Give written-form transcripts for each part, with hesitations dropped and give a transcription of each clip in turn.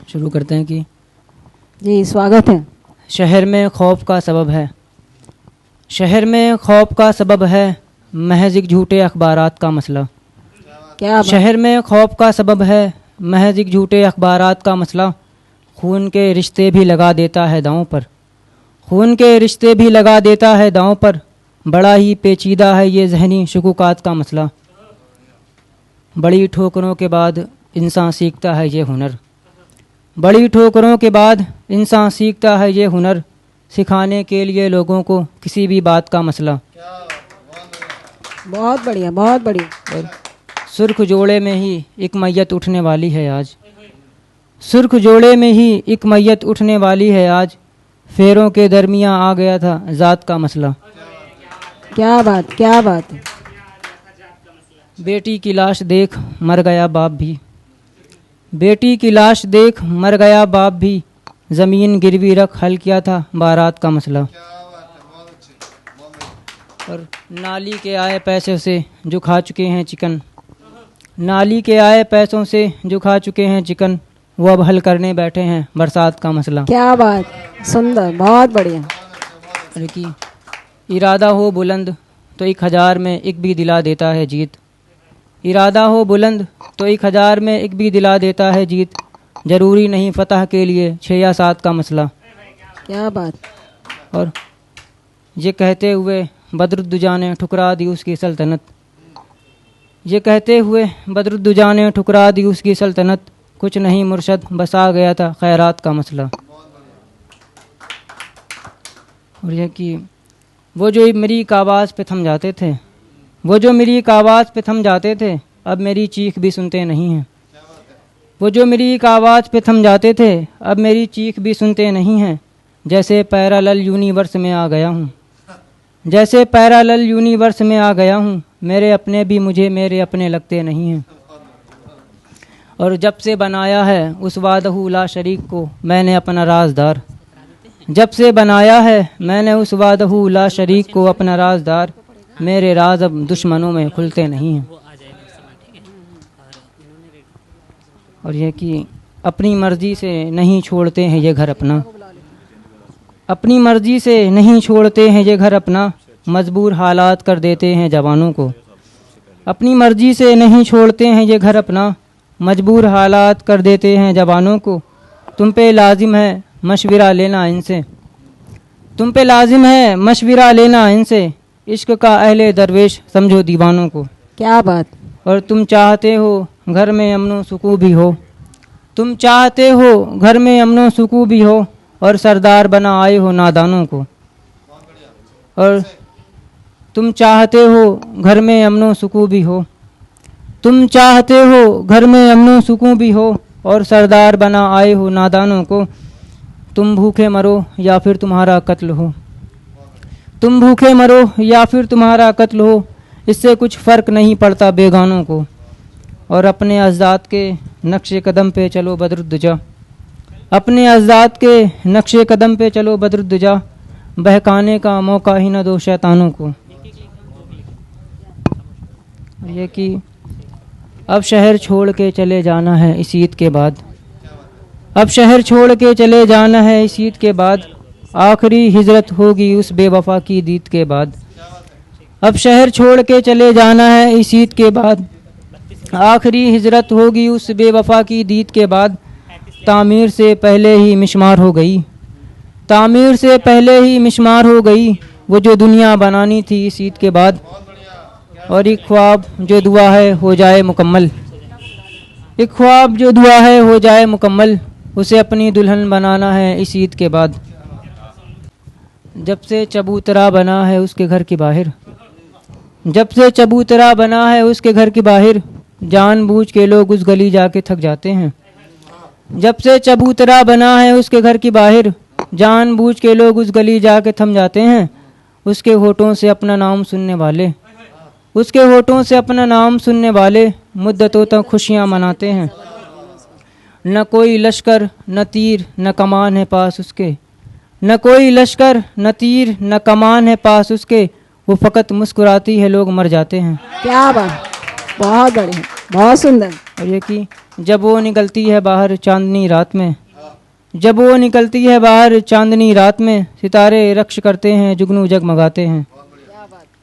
शुरू करते हैं कि जी स्वागत है। शहर में खौफ का सबब है, शहर में खौफ का सबब है, महज एक झूठे अखबारात का मसला। क्या बात। शहर में खौफ का सबब है, महज एक झूठे अखबारात का मसला। खून के रिश्ते भी लगा देता है दांव पर, खून के रिश्ते भी लगा देता है दांव पर। बड़ा ही पेचीदा है ये जहनी शुकुकात का मसला। बड़ी ठोकरों के बाद इंसान सीखता है ये हुनर, बड़ी ठोकरों के बाद इंसान सीखता है ये हुनर। सिखाने के लिए लोगों को किसी भी बात का मसला। बहुत बढ़िया, बहुत बढ़िया। और सुर्ख जोड़े में ही एक मैयत उठने वाली है आज, सुर्ख जोड़े में ही एक मैयत उठने वाली है आज। फेरों के दरमियां आ गया था ज़ात का मसला। क्या बात, क्या बात है। बेटी की लाश देख मर गया बाप भी, बेटी की लाश देख मर गया बाप भी। ज़मीन गिरवी रख हल किया था बारात का मसला। और नाली के आए पैसों से जो खा चुके हैं चिकन, नाली के आए पैसों से जो खा चुके हैं चिकन, वो अब हल करने बैठे हैं बरसात का मसला। क्या बात, सुंदर, बहुत बढ़िया। अरे कि इरादा हो बुलंद तो 1000 में एक भी दिला देता है जीत, इरादा हो बुलंद तो 1000 में एक भी दिला देता है जीत। ज़रूरी नहीं फतह के लिए 6 या 7 का मसला। क्या बात। और ये कहते हुए बदरुद्दुजा ने ठुकरा दी उसकी सल्तनत, ये कहते हुए बदरुद्दुजा ने ठुकरा दी उसकी सल्तनत। कुछ नहीं मुर्शद बस आ गया था खैरात का मसला। और यह कि वो जो मेरी एक आवाज़ पे थम जाते थे, वो जो मेरी एक आवाज़ पे थम जाते थे, अब मेरी चीख भी सुनते नहीं हैं। वो जो मेरी एक आवाज़ पे थम जाते थे, अब मेरी चीख भी सुनते नहीं हैं। जैसे पैरालल यूनिवर्स में आ गया हूँ, जैसे पैरालल यूनिवर्स में आ गया हूँ। मेरे अपने भी मुझे मेरे अपने लगते नहीं हैं। और जब से बनाया है उस वादहू ला शरीक को मैंने अपना राजदार, जब से बनाया है मैंने उस वादहू ला शरीक को अपना राजदार। मेरे राज अब दुश्मनों में खुलते नहीं हैं। और यह कि अपनी मर्जी से नहीं छोड़ते हैं ये घर अपना, अपनी मर्जी से नहीं छोड़ते हैं ये घर अपना। मजबूर हालात कर देते हैं जवानों को, अपनी मर्जी से नहीं छोड़ते हैं ये घर अपना। मजबूर हालात कर देते हैं जवानों को। तुम पे लाजिम है मशविरा लेना इनसे, तुम पे लाजिम है मशविरा लेना इनसे। इश्क का अहले दरवेश समझो दीवानों को। क्या बात। और तुम चाहते हो घर में अमनो सुकून भी हो, तुम चाहते हो घर में अमनो सुकून भी हो। और सरदार बना आए हो नादानों को। और तुम चाहते हो घर में अमनो सुकून भी हो, तुम चाहते हो घर में अमनो सुकून भी हो। और सरदार बना आए हो नादानों को। तुम भूखे मरो या फिर तुम्हारा कत्ल हो, तुम भूखे मरो या फिर तुम्हारा कत्ल हो। इससे कुछ फ़र्क नहीं पड़ता बेगानों को। और अपने अज़दाद के नक्शे कदम पे चलो बदरुद्दुजा, अपने अज़दाद के नक्शे कदम पे चलो बदरुद्दुजा। बहकाने का मौका ही न दो शैतानों को। ये कि अब शहर छोड़ के चले जाना है इस ईद के बाद, अब शहर छोड़ के चले जाना है इस ईद के बाद। आखिरी हिजरत होगी उस बेवफा की दीद के बाद। अब शहर छोड़ के चले जाना है इस ईद के बाद। आखिरी हिजरत होगी उस बेवफा की दीद के बाद। तामीर से पहले ही मिशमार हो गई, तामीर से पहले ही मिशमार हो गई। वो जो दुनिया बनानी थी इस ईद के बाद। और एक ख्वाब जो दुआ है हो जाए मुकम्मल, एक ख्वाब जो दुआ है हो जाए मुकम्मल। उसे अपनी दुल्हन बनाना है इस ईद के बाद। जब से चबूतरा बना है उसके घर के बाहर, जब से चबूतरा बना है उसके घर के बाहर। जानबूझ के लोग उस गली जाके थक जाते हैं, जब से चबूतरा बना है उसके घर के बाहर। जानबूझ के लोग उस गली जाके थम जाते हैं। उसके होठों से अपना नाम सुनने वाले, उसके होठों से अपना नाम सुनने वाले मुद्दतों तक खुशियाँ मनाते हैं। न कोई लश्कर न तीर न कमान है पास उसके, न कोई लश्कर न तीर न कमान है पास उसके। वो फ़कत मुस्कुराती है लोग मर जाते हैं। क्या बात, बहुत बढ़िया, बहुत सुंदर। और ये कि जब वो निकलती है बाहर चांदनी रात में, जब वो निकलती है बाहर चांदनी रात में, सितारे रक्ष करते हैं जुगनू जगमगाते हैं।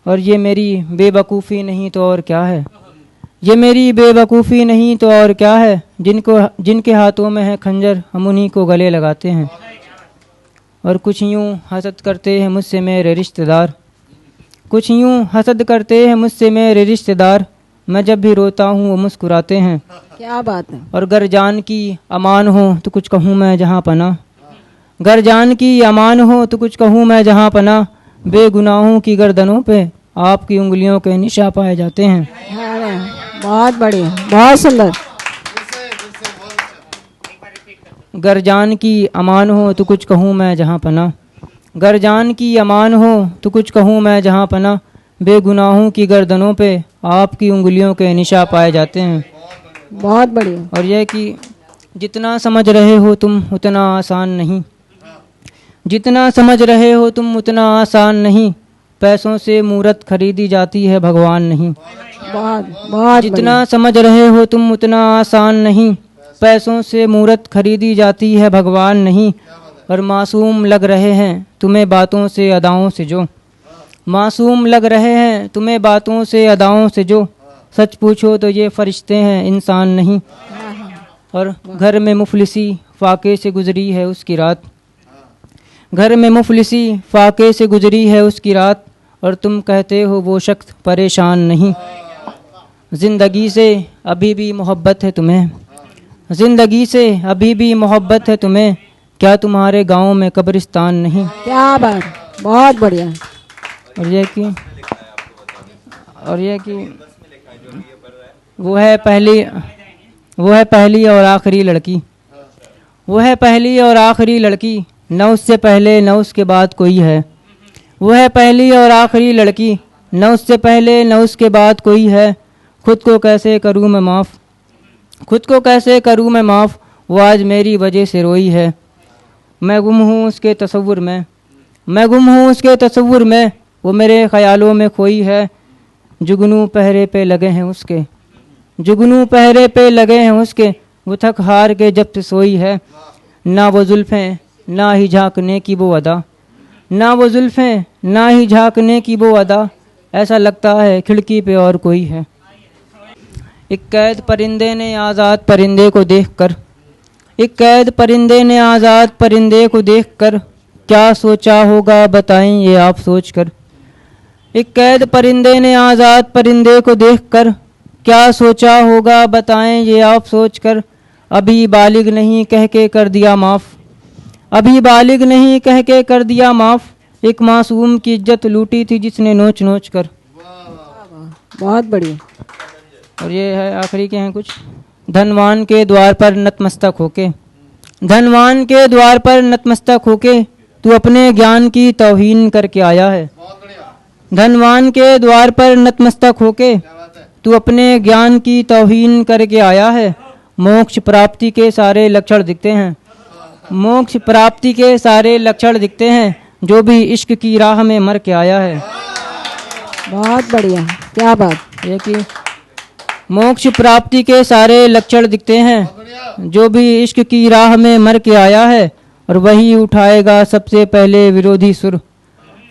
और ये मेरी बेवकूफ़ी नहीं तो और क्या है, ये मेरी बेवकूफ़ी नहीं तो और क्या है, जिनके हाथों में है खंजर हम उन्हीं को गले लगाते हैं। और कुछ यूँ हसद करते हैं मुझसे मेरे रिश्तेदार, कुछ यूँ हसद करते हैं मुझसे मेरे रिश्तेदार, मैं जब भी रोता हूँ वो मुस्कुराते हैं। क्या बात है। और गर जान की अमान हो तो कुछ कहूँ मैं जहाँ पना, गर जान की अमान हो तो कुछ कहूँ मैं जहाँ पना, बेगुनाहों की गर्दनों पे आपकी उंगलियों के निशान पाए जाते हैं। अरे बहुत बढ़िया, बहुत सुंदर। गर जान की अमान हो तो कुछ कहूँ मैं जहाँ पना, गर जान की अमान हो तो कुछ कहूँ मैं जहाँ पना, बेगुनाहों की गर्दनों पे आपकी उंगलियों के निशान पाए जाते हैं। बहुत बढ़िया। और यह कि जितना समझ रहे हो तुम उतना आसान नहीं, जितना समझ रहे हो तुम उतना आसान नहीं, पैसों से मूरत खरीदी जाती है भगवान नहीं। बहुत बहुत जितना समझ रहे हो तुम उतना आसान नहीं, पैसों से मूरत खरीदी जाती है भगवान नहीं। और मासूम लग रहे हैं तुम्हें बातों से अदाओं से जो, मासूम लग रहे हैं तुम्हें बातों से अदाओं से जो, सच पूछो तो ये फरिश्ते हैं इंसान नहीं। और घर में मुफलिसी फाके से गुजरी है उसकी रात, घर में मुफलिसी फाके से गुजरी है उसकी रात, और तुम कहते हो वो शख्स परेशान नहीं। ज़िंदगी से अभी भी मोहब्बत है तुम्हें, ज़िंदगी से अभी भी मोहब्बत है तुम्हें, क्या तुम्हारे गांव में कब्रिस्तान नहीं। क्या बात, बहुत बढ़िया। और यह कि वो है पहली और आखिरी लड़की, वो है पहली और आखिरी लड़की, न उससे पहले न उसके बाद कोई है। वो है पहली और आखिरी लड़की, न उससे पहले न उसके बाद कोई है। खुद को कैसे करूँ मैं माफ़, खुद को कैसे करूँ मैं माफ़, वो आज मेरी वजह से रोई है। मैं गुम हूँ उसके तसव्वुर में, मैं गुम हूँ उसके तसव्वुर में, वो मेरे ख़यालों में खोई है। जुगनू पहरे पे लगे हैं उसके, जुगनू पहरे पे लगे हैं उसके, वो थक हार के जब से सोई है। ना वो जुल्फ़ें ना ही झांकने की वो अदा, ना वो जुल्फ़ें ना ही झांकने की वो अदा, ऐसा लगता है खिड़की पे और कोई है। एक कैद परिंदे ने आज़ाद परिंदे को देखकर, एक कैद परिंदे ने आज़ाद परिंदे को देखकर, क्या सोचा होगा बताएं ये आप सोचकर। एक कैद परिंदे ने आज़ाद परिंदे को देखकर, क्या सोचा होगा बताएं ये आप सोचकर। अभी बालिग नहीं कह के कर दिया माफ़, अभी बालिग नहीं कह के कर दिया माफ़, एक मासूम की इज्जत लूटी थी जिसने नोच नोच कर। बहुत बढ़िया। और ये है आखिरी के हैं कुछ। धनवान के द्वार पर नतमस्तक होके, धनवान के द्वार पर नतमस्तक होके, तू अपने ज्ञान की तौहीन करके आया है। धनवान के द्वार पर नतमस्तक होके, तू अपने ज्ञान की तौहीन करके आया है। मोक्ष प्राप्ति के सारे लक्षण दिखते हैं, मोक्ष प्राप्ति के सारे लक्षण दिखते हैं, जो भी इश्क की राह में मर के आया है। बहुत बढ़िया, क्या बात। ये कि मोक्ष प्राप्ति के सारे लक्षण दिखते हैं, जो भी इश्क की राह में मर के आया है। और वही उठाएगा सबसे पहले विरोधी सुर,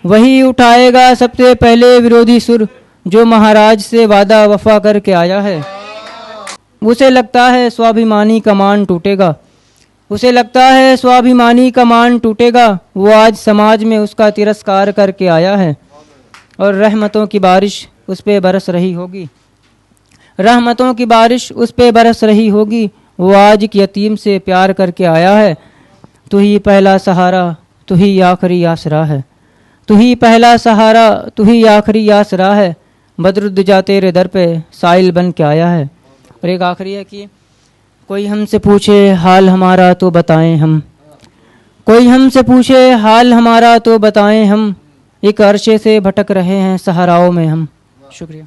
वही उठाएगा सबसे पहले विरोधी सुर, जो महाराज से वादा वफा करके आया है। उसे लगता है स्वाभिमानी का मान टूटेगा, उसे लगता है स्वाभिमानी का मान टूटेगा, वो आज समाज में उसका तिरस्कार करके आया है। और रहमतों की बारिश उस पे बरस रही होगी, रहमतों की बारिश उस पे बरस रही होगी, वो आज एक यतीम से प्यार करके आया है। तू ही पहला सहारा, तू ही आखिरी आसरा है, तू ही पहला सहारा, तू ही आखिरी आसरा है। बदरुद्दजा तेरे दर पे साइल बन के आया है। और एक आखिरी है कि कोई हमसे पूछे हाल हमारा तो बताएं हम, कोई हमसे पूछे हाल हमारा तो बताएं हम, एक अरशे से भटक रहे हैं सहाराओं में हम। शुक्रिया।